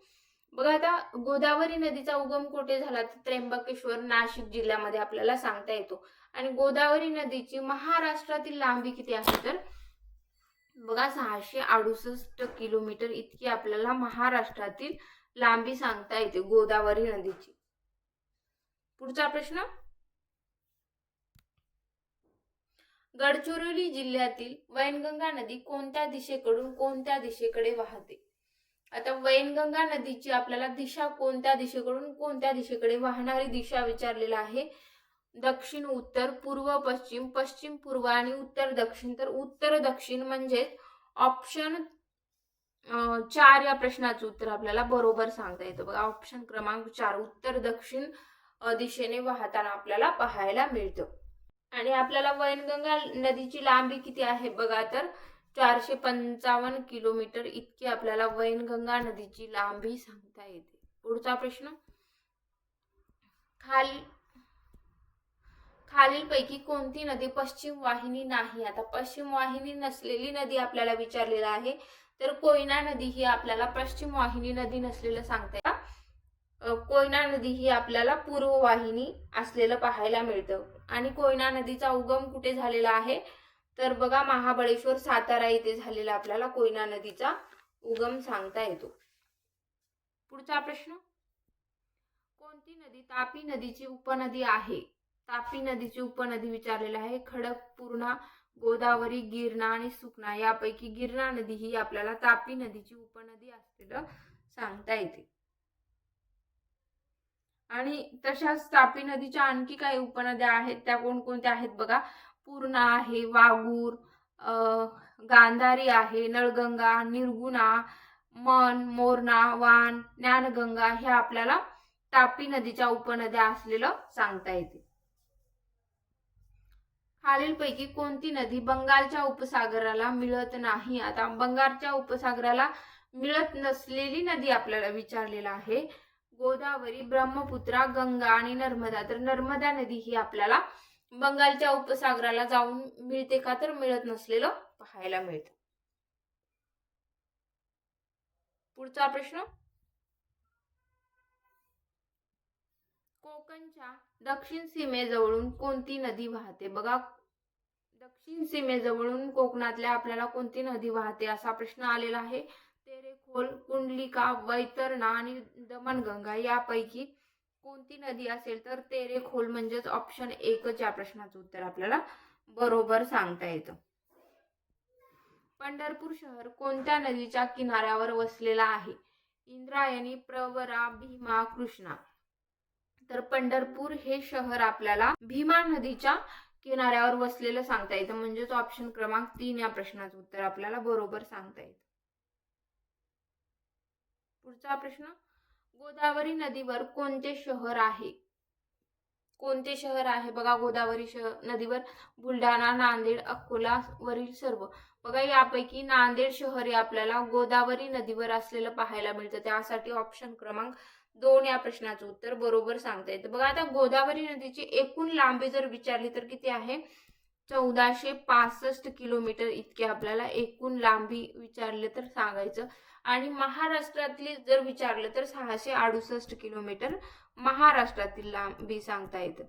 बघा, आता गोदावरी नदीचा उगम कुठे झाला? तर त्र्यंबकेश्वर, नाशिक जिल्ह्यामध्ये आपल्याला सांगता येतो. आणि गोदावरी नदीची महाराष्ट्रातील लांबी किती आहे? तर बघा, 668 किलोमीटर इतकी आपल्याला महाराष्ट्रातील लांबी सांगता येते गोदावरी नदीची. पुढचा प्रश्न, गडचिरोली जिल्ह्यातील वैनगंगा नदी कोणत्या दिशेकडून कोणत्या दिशेकडे वाहते? आता वैनगंगा नदीची आपल्याला दिशा कोणत्या दिशेकडून कोणत्या दिशेकडे वाहणारी दिशा विचारलेला आहे. दक्षिण, उत्तर, पूर्व, पश्चिम, पश्चिम पूर्व आणि उत्तर दक्षिण. तर उत्तर दक्षिण म्हणजे ऑप्शन 4 या प्रश्नाचं उत्तर आपल्याला बरोबर सांगता येतं. बघा, ऑप्शन क्रमांक 4 उत्तर दक्षिण दिशेने वाहताना आपल्याला पाहायला मिळतं. आणि आपल्याला वैनगंगा नदीची लांबी किती आहे बघा, तर 455 किलोमीटर इतकी आपल्याला वैनगंगा नदीची लांबी सांगता येते. पुढचा प्रश्न, खालीलपैकी कोणती नदी पश्चिम वाहिनी नाही? आता पश्चिम वाहिनी नसलेली नदी आपल्याला विचारलेला आहे. तर कोयना नदी ही आपल्याला पश्चिम वाहिनी नदी नसलेलं सांगता येतं. कोयना नदी ही आपल्याला पूर्व वाहिनी असलेलं पाहायला मिळतं. आणि कोयना नदीचा उगम कुठे झालेला आहे? तर बघा, महाबळेश्वर, सातारा येथे झालेला आपल्याला कोयना नदीचा उगम सांगता येतो. पुढचा प्रश्न, कोणती नदी तापी नदीची उपनदी आहे? तापी नदीची उपनदी विचारलेली आहे. खडकपूर्णा, गोदावरी, गिरणा आणि सुकना यापैकी गिरणा नदी ही आपल्याला तापी नदीची उपनदी असलेलं सांगता येते. आणि तशाच तापी नदीच्या आणखी काही उपनद्या आहेत, त्या कोणकोणत्या आहेत बघा. पूर्णा आहे, वाघूर, गांधारी आहे, नळगंगा, निर्गुणा, मन, मोरणा, वान, ज्ञानगंगा हे आपल्याला तापी नदीच्या उपनद्या असलेलं सांगता येते. खालीलपैकी कोणती नदी बंगालच्या उपसागराला मिळत नाही? आता बंगालच्या उपसागराला मिळत नसलेली नदी आपल्याला विचारलेला आहे. गोदावरी, ब्रह्मपुत्रा, गंगा आणि नर्मदा. तर नर्मदा नदी ही आपल्याला बंगालच्या उपसागराला जाऊन मिळते का? तर मिळत नसलेलं पाहायला मिळतं. पुढचा प्रश्न, कोकणच्या दक्षिण सीमेजवळून कोणती नदी वाहते? बघा, दक्षिण सीमेजवळून कोकणातल्या आपल्याला कोणती नदी वाहते असा प्रश्न आलेला आहे. तेरेखोल, कुंडलिका, वैतरणा आणि दमणगंगा यापैकी कोणती नदी असेल? तर तेरेखोल म्हणजेच ऑप्शन 1 या प्रश्नाचं उत्तर आपल्याला बरोबर सांगता येतं. पंढरपूर शहर कोणत्या नदीच्या किनाऱ्यावर वसलेला आहे? इंद्रायणी, प्रवरा, भीमा, कृष्णा. तर पंढरपूर हे शहर आपल्याला भीमा नदीच्या किनाऱ्यावर वसलेलं सांगता येतं, म्हणजेच ऑप्शन क्रमांक 3 या प्रश्नाचं उत्तर आपल्याला बरोबर सांगता येतं. पुढचा प्रश्न, गोदावरी नदीवर कोणते शहर आहे? कोणते शहर आहे? बघा, गोदावरी नदीवर बुलढाणा, नांदेड, अकोला वरील सर्व. बघा, यापैकी नांदेड शहर हे आपल्याला गोदावरी नदीवर असलेलं पाहायला मिळतं, त्यासाठी ऑप्शन क्रमांक 2 या प्रश्नाचं उत्तर बरोबर सांगता येतं. बघा, आता गोदावरी नदीची एकूण लांबी जर विचारली तर किती आहे? 1465 किलोमीटर इतके आपल्याला एकूण लांबी विचारले तर सांगायचं. आणि महाराष्ट्रातली जर विचारलं तर 668 किलोमीटर महाराष्ट्रातील लांबी सांगता येतं.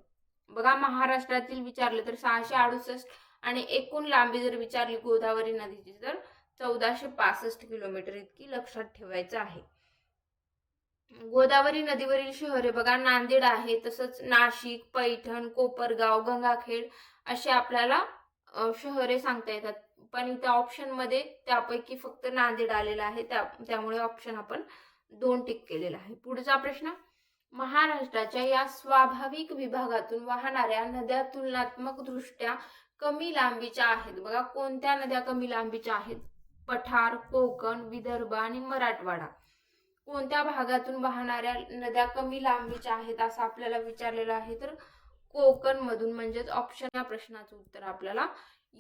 बघा, महाराष्ट्रातील विचारलं तर 668 आणि एकूण लांबी जर विचारली गोदावरी नदीची तर 1465 किलोमीटर इतकी लक्षात ठेवायचं आहे. गोदावरी नदीवरील शहरे बघा, नांदेड आहे, तसंच नाशिक, पैठण, कोपरगाव, गंगाखेड असे आपल्याला शहरे सांगता येतात. पण इथे ऑप्शन मध्ये त्यापैकी फक्त नांदेड आलेला आहे, त्यामुळे ऑप्शन आपण 2 टिक केलेला आहे. पुढचा प्रश्न, महाराष्ट्राच्या या स्वाभाविक विभागातून वाहणाऱ्या नद्या तुलनात्मक दृष्ट्या कमी लांबीच्या आहेत. बघा, कोणत्या नद्या कमी लांबीच्या आहेत? पठार, कोकण, विदर्भ आणि मराठवाडा. कोणत्या भागातून वाहणाऱ्या नद्या कमी लांबीच्या आहेत असं आपल्याला विचारलेलं आहे? तर कोकण मधून, म्हणजेच ऑप्शन या प्रश्नाचं उत्तर आपल्याला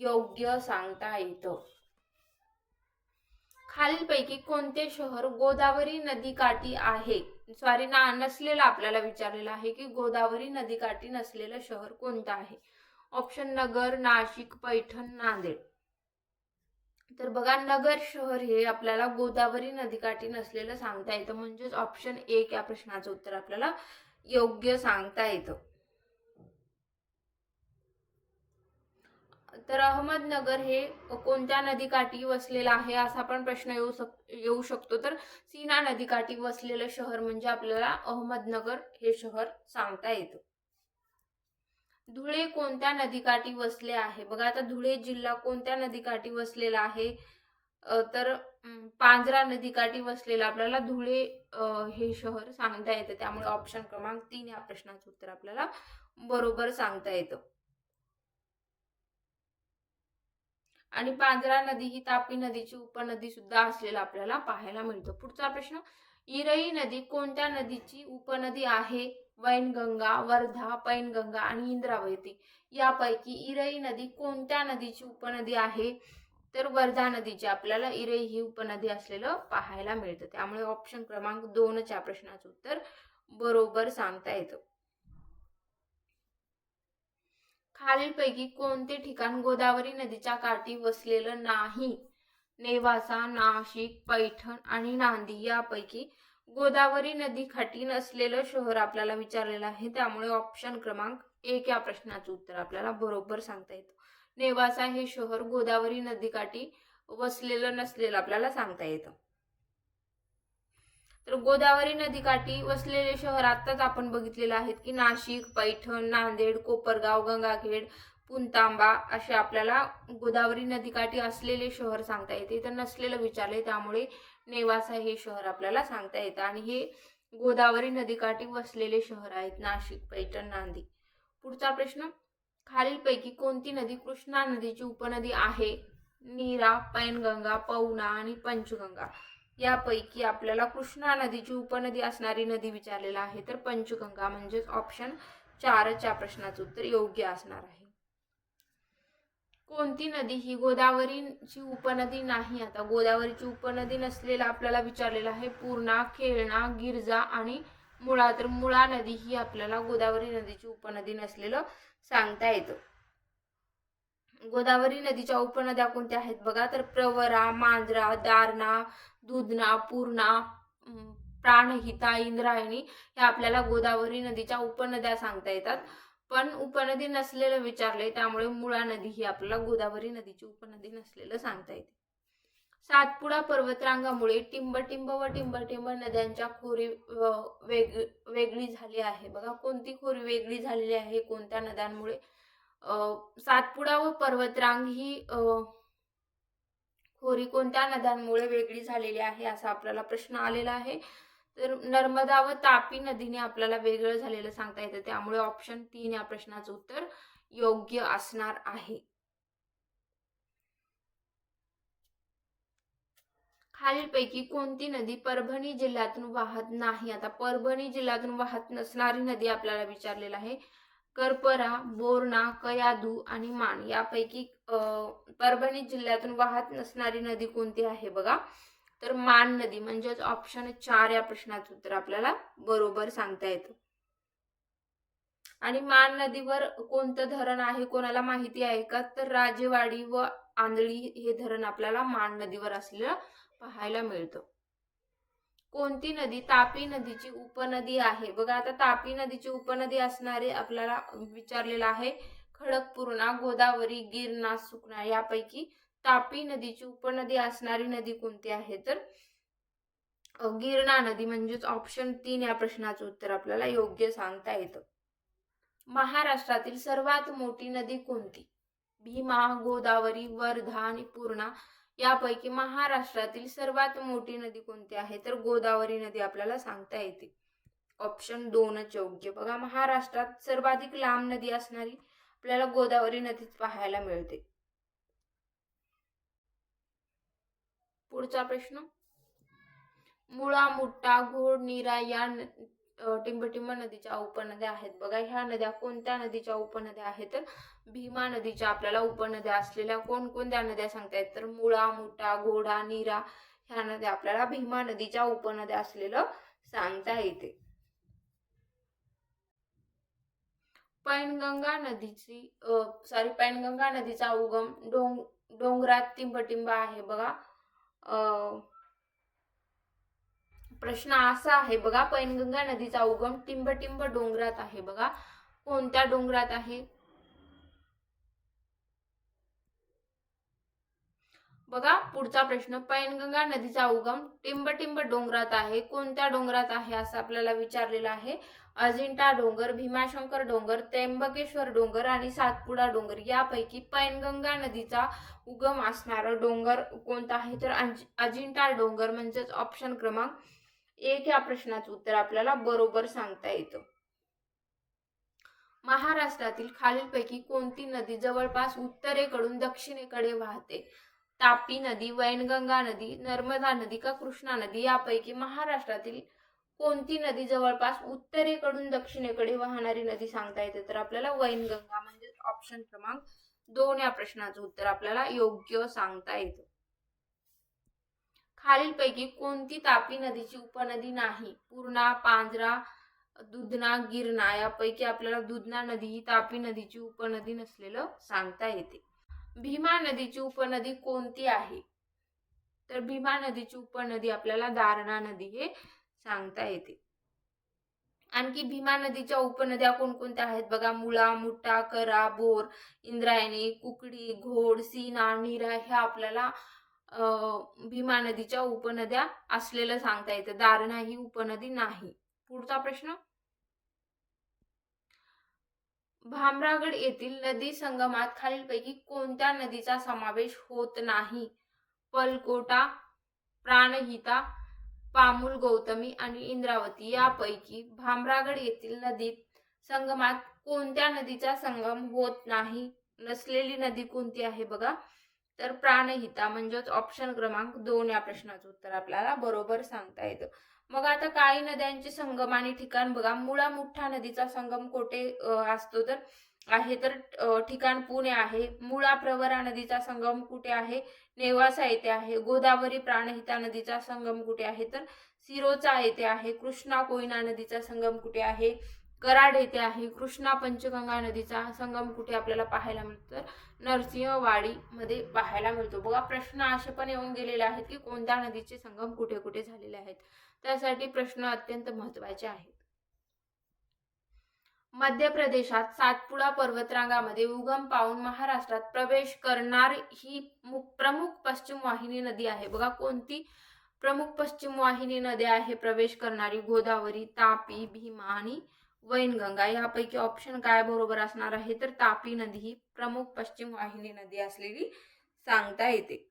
योग्य सांगता येतं. खालीलपैकी कोणते शहर गोदावरी नदीकाठी आहे? नसलेलं आपल्याला विचारलेलं आहे की गोदावरी नदीकाठी नसलेलं शहर कोणतं आहे? ऑप्शन नगर, नाशिक, पैठण, नांदेड. तर बघा, नगर शहर हे आपल्याला गोदावरी नदीकाठी नसलेलं सांगता येतं, म्हणजेच ऑप्शन 1 या प्रश्नाचं उत्तर आपल्याला योग्य सांगता येतं. तर अहमदनगर हे कोणत्या नदीकाठी वसलेलं आहे असा पण प्रश्न येऊ शकतो. तर सीना नदीकाठी वसलेलं शहर म्हणजे आपल्याला अहमदनगर हे शहर सांगता येतं. धुळे कोणत्या नदीकाठी वसले आहे? बघा, आता धुळे जिल्हा कोणत्या नदीकाठी वसलेला आहे? तर पांझरा नदीकाठी वसलेलं आपल्याला धुळे हे शहर सांगता येतं, त्यामुळे ऑप्शन क्रमांक 3 या प्रश्नाचं उत्तर आपल्याला बरोबर सांगता येतं. आणि पांझरा नदी ही तापी नदीची उपनदी सुद्धा असलेला आपल्याला पाहायला मिळतं. पुढचा प्रश्न, इरई नदी कोणत्या नदीची उपनदी आहे? वैनगंगा, वर्धा, पैनगंगा आणि इंद्रावती यापैकी इरई नदी कोणत्या नदीची उपनदी आहे? तर वर्धा नदीची आपल्याला इरई ही उपनदी असलेलं पाहायला मिळतं, त्यामुळे ऑप्शन क्रमांक 2 च्या प्रश्नाचं उत्तर बरोबर सांगता येतं. खालीलपैकी कोणते ठिकाण गोदावरी नदीच्या काठी वसलेलं नाही? नेवासा, नाशिक, पैठण आणि नांदी यापैकी गोदावरी नदी काठी नसलेलं शहर आपल्याला विचारलेलं आहे, त्यामुळे ऑप्शन क्रमांक 1 या प्रश्नाचं उत्तर आपल्याला बरोबर सांगता येतं. नेवासा हे शहर गोदावरी नदीकाठी वसलेलं नसलेलं आपल्याला सांगता येतं. तर गोदावरी नदीकाठी वसलेले शहर आत्ताच आपण बघितलेले आहेत की नाशिक, पैठण, नांदेड, कोपरगाव, गंगाखेड, पुणतांबा असे आपल्याला गोदावरी नदीकाठी असलेले शहर सांगता येते. इथं नसलेलं विचारले त्यामुळे नेवासा हे शहर आपल्याला सांगता येतं आणि हे गोदावरी नदीकाठी वसलेले शहर आहेत नाशिक, पैठण, नांदी. पुढचा प्रश्न, खालीलपैकी कोणती नदी कृष्णा नदीची उपनदी आहे? नीरा, पैनगंगा, पवना आणि पंचगंगा. यापैकी आपल्याला कृष्णा नदीची उपनदी असणारी नदी विचारलेला आहे तर पंचगंगा म्हणजेच ऑप्शन 4 या प्रश्नाचं उत्तर योग्य असणार आहे. कोणती नदी ही गोदावरीची उपनदी नाही? आता गोदावरीची उपनदी नसलेला आपल्याला विचारलेला आहे पूर्णा, खेळणा, गिरजा आणि मुळा. तर मुळा नदी ही आपल्याला गोदावरी नदीची उपनदी नसलेलं सांगता येतं. गोदावरी नदीच्या उपनद्या कोणत्या आहेत बघा, तर प्रवरा, मांजरा, दारणा, दुधना, पूर्णा, प्राणहिता, इंद्रायणी ह्या आपल्याला गोदावरी नदीच्या उपनद्या सांगता येतात. पण उपनदी नसलेलं विचारले त्यामुळे मुळा नदी ही आपल्याला गोदावरी नदीची उपनदी नसलेलं सांगता येते. सातपुडा पर्वतरांगामुळे टिंबटिंब व टिंबटिंब नद्यांच्या खोरी वेगळी झाली आहे बघा. कोणती खोरी वेगळी झालेली आहे कोणत्या नद्यांमुळे? सातपुडा व पर्वतरांग ही खोरी कोणत्या नद्यांमुळे वेगळी झालेली आहे असा आपल्याला प्रश्न आलेला आहे. तर नर्मदा व तापी नदीने आपल्याला वेगळं झालेलं सांगता येतं त्यामुळे ऑप्शन 3 या प्रश्नाचं उत्तर योग्य असणार आहे. खालीलपैकी कोणती नदी परभणी जिल्ह्यातून वाहत नाही? आता परभणी जिल्ह्यातून वाहत नसणारी नदी आपल्याला विचारलेला आहे. करपरा, बोरणा, कयाधू आणि मान यापैकी परभणी जिल्ह्यातून वाहत नसणारी नदी कोणती आहे बघा, तर मान नदी म्हणजेच ऑप्शन 4 या प्रश्नाचं उत्तर आपल्याला बरोबर सांगता येतं. आणि मान नदीवर कोणतं धरण आहे कोणाला माहिती आहे का, तर राजेवाडी व आंधळी हे धरण आपल्याला मान नदीवर असलेलं पाहायला मिळतं. कोणती नदी तापी नदीची उपनदी आहे बघा. आता तापी नदीची उपनदी असणारे आपल्याला विचारलेलं आहे खडकपूर्णा, गोदावरी, गिरणा, सुकणा. यापैकी तापी नदीची उपनदी असणारी नदी कोणती आहे, तर गिरणा नदी म्हणजेच ऑप्शन 3 या प्रश्नाचं उत्तर आपल्याला योग्य सांगता येतं. महाराष्ट्रातील सर्वात मोठी नदी कोणती? भीमा, गोदावरी, वर्धा आणि पूर्णा. यापैकी महाराष्ट्रातील सर्वात मोठी नदी कोणती आहे, तर गोदावरी नदी आपल्याला सांगता येते. ऑप्शन 2च योग्य. बघा, महाराष्ट्रात सर्वाधिक लांब नदी असणारी आपल्याला गोदावरी नदीच पाहायला मिळते. पुढचा प्रश्न, मुळा, मुठा, घोड, नीरा या टिंबटिंब नदीच्या उपनद्या आहेत बघा. ह्या नद्या कोणत्या नदीच्या उपनद्या आहेत, तर भीमा नदीच्या आपल्याला उपनद्या असलेल्या कोणकोणत्या नद्या सांगतायत, तर मुळा, मुठा, घोडा, नीरा ह्या नद्या आपल्याला भीमा नदीच्या उपनद्या असलेलं सांगता येते. पैनगंगा नदीचा उगम डोंगरात टिंबटिंब आहे बघा. प्रश्न असा आहे बघा, पैनगंगा नदीचा उगम टिंबटिंब डोंगरात आहे बघा. कोणत्या डोंगरात आहे बघा. पुढचा प्रश्न, पैनगंगा नदीचा उगम टिंबटिंब डोंगरात आहे. कोणत्या डोंगरात आहे असं आपल्याला विचारलेलं आहे. अजिंठा डोंगर, भीमाशंकर डोंगर, त्र्यंबकेश्वर डोंगर आणि सातपुडा डोंगर. यापैकी पैनगंगा नदीचा उगम असणारा डोंगर कोणता आहे, तर अजिंठा डोंगर म्हणजेच ऑप्शन क्रमांक 1 या प्रश्नाचं उत्तर आपल्याला बरोबर सांगता येतं. महाराष्ट्रातील खालीलपैकी कोणती नदी जवळपास उत्तरेकडून दक्षिणेकडे वाहते? तापी नदी, वैनगंगा नदी, नर्मदा नदी का कृष्णा नदी. यापैकी महाराष्ट्रातील कोणती नदी जवळपास उत्तरेकडून दक्षिणेकडे वाहणारी नदी सांगता येते, तर आपल्याला वैनगंगा म्हणजे ऑप्शन क्रमांक 2 या प्रश्नाचं उत्तर आपल्याला योग्य सांगता येतं. खालीलपैकी कोणती तापी नदीची उपनदी नाही? पूर्णा, पांजरा, दुधना, गिरणा. यापैकी आपल्याला दुधना नदी ही तापी नदीची उपनदी नसलेलं सांगता येते. भीमा नदीची उपनदी कोणती आहे, तर भीमा नदीची उपनदी आपल्याला दारणा नदी हे सांगता येते. आणखी भीमा नदीच्या उपनद्या कोणकोणत्या आहेत बघा. मुळा, मुठा, करा, बोर, इंद्रायणी, कुकडी, घोड, सीना, नीरा ह्या आपल्याला भीमा नदीच्या उपनद्या असलेलं सांगता येतं. दारणा ही उपनदी नाही. पुढचा प्रश्न, भामरागड येथील नदी संगमात खालीलपैकी कोणत्या नदीचा समावेश होत नाही? पलकोटा, प्राणहिता, पामुल गौतमी आणि इंद्रावती यापैकी भामरागड येथील नदीत संगमात कोणत्या नदीचा संगम होत नाही? नसलेली नदी कोणती आहे बघा? तर प्राणहिता म्हणजेच ऑप्शन क्रमांक 2 या प्रश्नाचं उत्तर आपल्याला बरोबर सांगता येतं. मग आता काही नद्यांचे संगम आणि ठिकाण बघा. मुळा मुठा नदीचा संगम कोठे असतो तर आहे तर ठिकाण पुणे आहे. मुळा प्रवरा नदीचा संगम कुठे आहे? नेवासा येथे आहे. गोदावरी प्राणहिता नदीचा संगम कुठे आहे तर सिरोचा येथे आहे. कृष्णा कोयना नदीचा संगम कुठे आहे? कराड येथे आहे. कृष्णा पंचगंगा नदीचा संगम कुठे आपल्याला पाहायला मिळतो तर नरसिंहवाडी मध्ये पाहायला मिळतो. बघा प्रश्न असे पण येऊन गेलेले आहेत की कोणत्या नदीचे संगम कुठे कुठे झालेले आहेत. त्यासाठी प्रश्न अत्यंत महत्त्वाचे आहेत. मध्य प्रदेशात सातपुडा पर्वतरांगामध्ये उगम पावून महाराष्ट्रात प्रवेश करणार ही प्रमुख पश्चिम वाहिनी नदी आहे. बघा कोणती प्रमुख पश्चिम वाहिनी नदी आहे प्रवेश करणारी? गोदावरी, तापी, भीमा आणि वैनगंगा यापैकी ऑप्शन काय बरोबर असणार आहे तर तापी नदी ही प्रमुख पश्चिम वाहिनी नदी असलेली सांगता येते.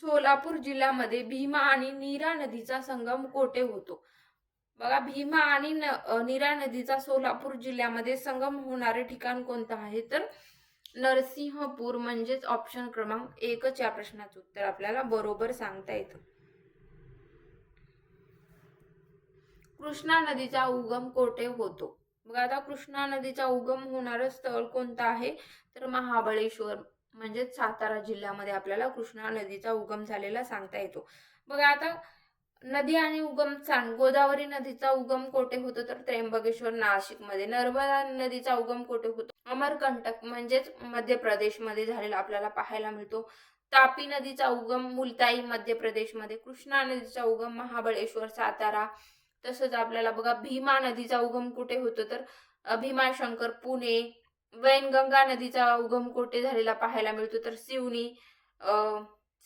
सोलापूर जिल्ह्यामध्ये भीमा आणि नीरा नदीचा संगम कोठे होतो? बघा भीमा आणि नीरा नदीचा सोलापूर जिल्ह्यामध्ये संगम होणारे ठिकाण कोणतं आहे तर नरसिंहपूर म्हणजेच ऑप्शन क्रमांक 1 या प्रश्नाचं उत्तर आपल्याला बरोबर सांगता येतं. कृष्णा नदीचा उगम कोठे होतो? बघा आता कृष्णा नदीचा उगम होणारं स्थळ कोणतं आहे तर महाबळेश्वर म्हणजेच सातारा जिल्ह्यामध्ये आपल्याला कृष्णा नदीचा उगम झालेला सांगता येतो. बघा आता नदी आणि उगम स्थान, गोदावरी नदीचा उगम कोठे होतो तर त्र्यंबकेश्वर नाशिक मध्ये. नर्मदा नदीचा उगम कोठे होतो? अमरकंटक म्हणजेच मध्य प्रदेश मध्ये झालेला आपल्याला पाहायला मिळतो. तापी नदीचा उगम मुलताई मध्य प्रदेश मध्ये. कृष्णा नदीचा उगम महाबळेश्वर सातारा. तसंच आपल्याला बघा भीमा नदीचा उगम कुठे होतो तर भीमाशंकर पुणे. वैनगंगा नदीचा उगम कोठे झालेला पाहायला मिळतो तर सिवनी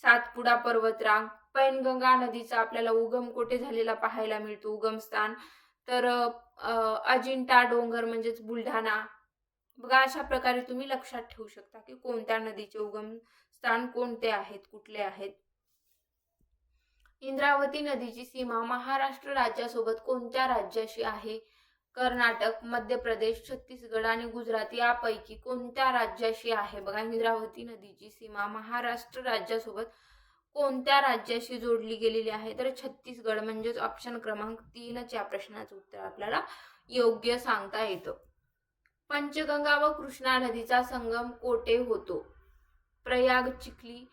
सातपुडा पर्वतरांग. पैनगंगा नदीचा आपल्याला उगम कोठे झालेला पाहायला मिळतो उगमस्थान तर अजिंठा डोंगर म्हणजेच बुलढाणा. बघा अशा प्रकारे तुम्ही लक्षात ठेवू शकता की कोणत्या नदीचे उगम स्थान कोणते आहेत, कुठले आहेत. इंद्रावती नदीची सीमा महाराष्ट्र राज्यासोबत कोणत्या राज्याशी आहे? कर्नाटक, मध्य प्रदेश, छत्तीसगड आणि गुजरात यापैकी कोणत्या राज्याशी आहे? बघा इंद्रावती नदीची सीमा महाराष्ट्र राज्यासोबत कोणत्या राज्याशी जोडली गेलेली आहे तर छत्तीसगड म्हणजेच ऑप्शन क्रमांक 3 या प्रश्नाचं उत्तर आपल्याला योग्य सांगता येतं. पंचगंगा व कृष्णा नदीचा संगम कोठे होतो? प्रयाग, चिखली,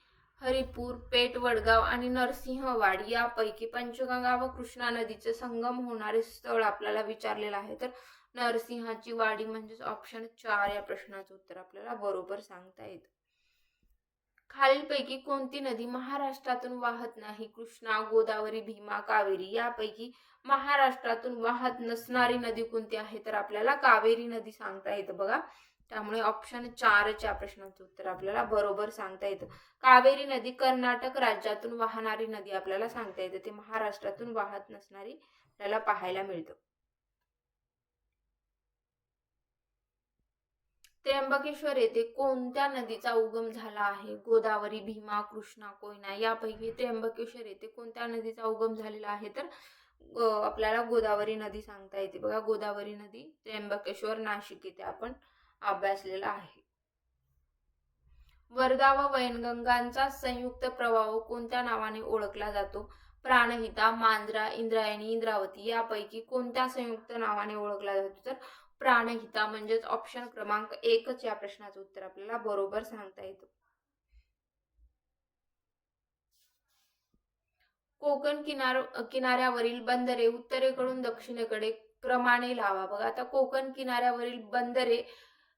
हरिपूर, पेठ, वडगाव आणि नरसिंहवाडी यापैकी पंचगंगा व कृष्णा नदीचे संगम होणारे स्थळ आपल्याला विचारलेलं आहे तर नरसिंहाची वाडी म्हणजेच ऑप्शन 4 या प्रश्नाचं उत्तर आपल्याला बरोबर सांगता येतं. खालीलपैकी कोणती नदी महाराष्ट्रातून वाहत नाही? कृष्णा, गोदावरी, भीमा, कावेरी यापैकी महाराष्ट्रातून वाहत नसणारी नदी कोणती आहे तर आपल्याला कावेरी नदी सांगता येतं. बघा त्यामुळे ऑप्शन 4 च्या प्रश्नाचं उत्तर आपल्याला बरोबर सांगता येतं. कावेरी नदी कर्नाटक राज्यातून वाहणारी नदी आपल्याला सांगता येते. ते महाराष्ट्रातून वाहत नसणारी आपल्याला पाहायला मिळतं. त्र्यंबकेश्वर येथे कोणत्या नदीचा उगम झाला आहे? गोदावरी, भीमा, कृष्णा, कोयना यापैकी त्र्यंबकेश्वर येथे कोणत्या नदीचा उगम झालेला आहे तर आपल्याला गोदावरी नदी सांगता येते. बघा गोदावरी नदी त्र्यंबकेश्वर नाशिक येथे आपण अभ्यासलेला आहे. वर्धा व वैनगंगांचा संयुक्त प्रवाह कोणत्या नावाने ओळखला जातो? प्राणहिता, मांजरा, इंद्रायणी, इंद्रावती यापैकी कोणत्या संयुक्त नावाने ओळखला जातो तर प्राणहिता म्हणजेच ऑप्शन क्रमांक 1 या प्रश्नाचं उत्तर आपल्याला बरोबर सांगता येतं. कोकण किनाऱ्यावरील बंदरे उत्तरेकडून दक्षिणेकडे क्रमाने लावा. बघा आता कोकण किनाऱ्यावरील बंदरे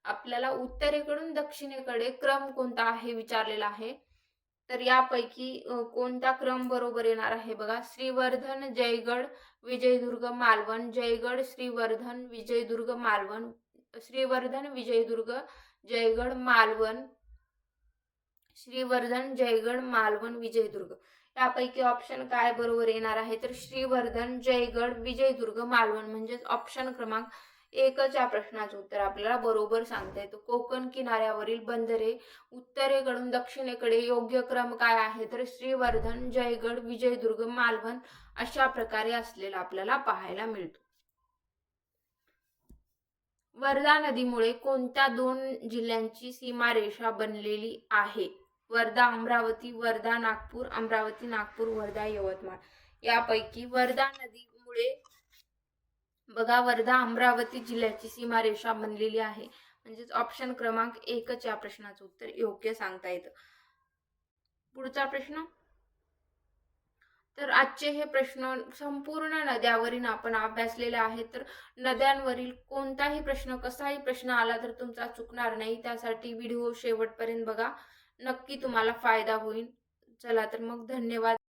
आपल्याला उत्तरेकडून दक्षिणेकडे क्रम कोणता आहे विचारलेला आहे तर यापैकी कोणता क्रम बरोबर येणार आहे? बघा श्रीवर्धन, जयगड, विजयदुर्ग, मालवण. जयगड, श्रीवर्धन, विजयदुर्ग, मालवण. श्रीवर्धन, विजयदुर्ग, जयगड, मालवण श्रीवर्धन, जयगड, मालवण, विजयदुर्ग. यापैकी ऑप्शन काय बरोबर येणार आहे? तर श्रीवर्धन, जयगड, विजयदुर्ग, मालवण म्हणजेच ऑप्शन क्रमांक 1च या प्रश्नाचं उत्तर आपल्याला बरोबर सांगता येतं. कोकण किनाऱ्यावरील बंदरे उत्तरेकडून दक्षिणेकडे योग्य क्रम काय आहे? तर श्रीवर्धन, जयगड, विजयदुर्ग, मालवण अशा प्रकारे असलेला आपल्याला पाहायला मिळतो. वर्धा नदीमुळे कोणत्या 2 जिल्ह्यांची सीमारेषा बनलेली आहे? वर्धा अमरावती, वर्धा नागपूर, अमरावती नागपूर, वर्धा यवतमाळ. यापैकी वर्धा नदीमुळे बघा वर्धा अमरावती जिल्ह्याची सीमारेषा बनलेली आहे. म्हणजेच ऑप्शन क्रमांक 1च या प्रश्नाचं उत्तर योग्य सांगता येतं. पुढचा प्रश्न. तर आजचे हे प्रश्न संपूर्ण नद्यावरील आपण अभ्यासलेले आहेत. तर नद्यांवरील कोणताही प्रश्न, कसाही प्रश्न आला तर तुमचा चुकणार नाही. त्यासाठी व्हिडिओ शेवटपर्यंत बघा. नक्की तुम्हाला फायदा होईल. चला तर मग धन्यवाद.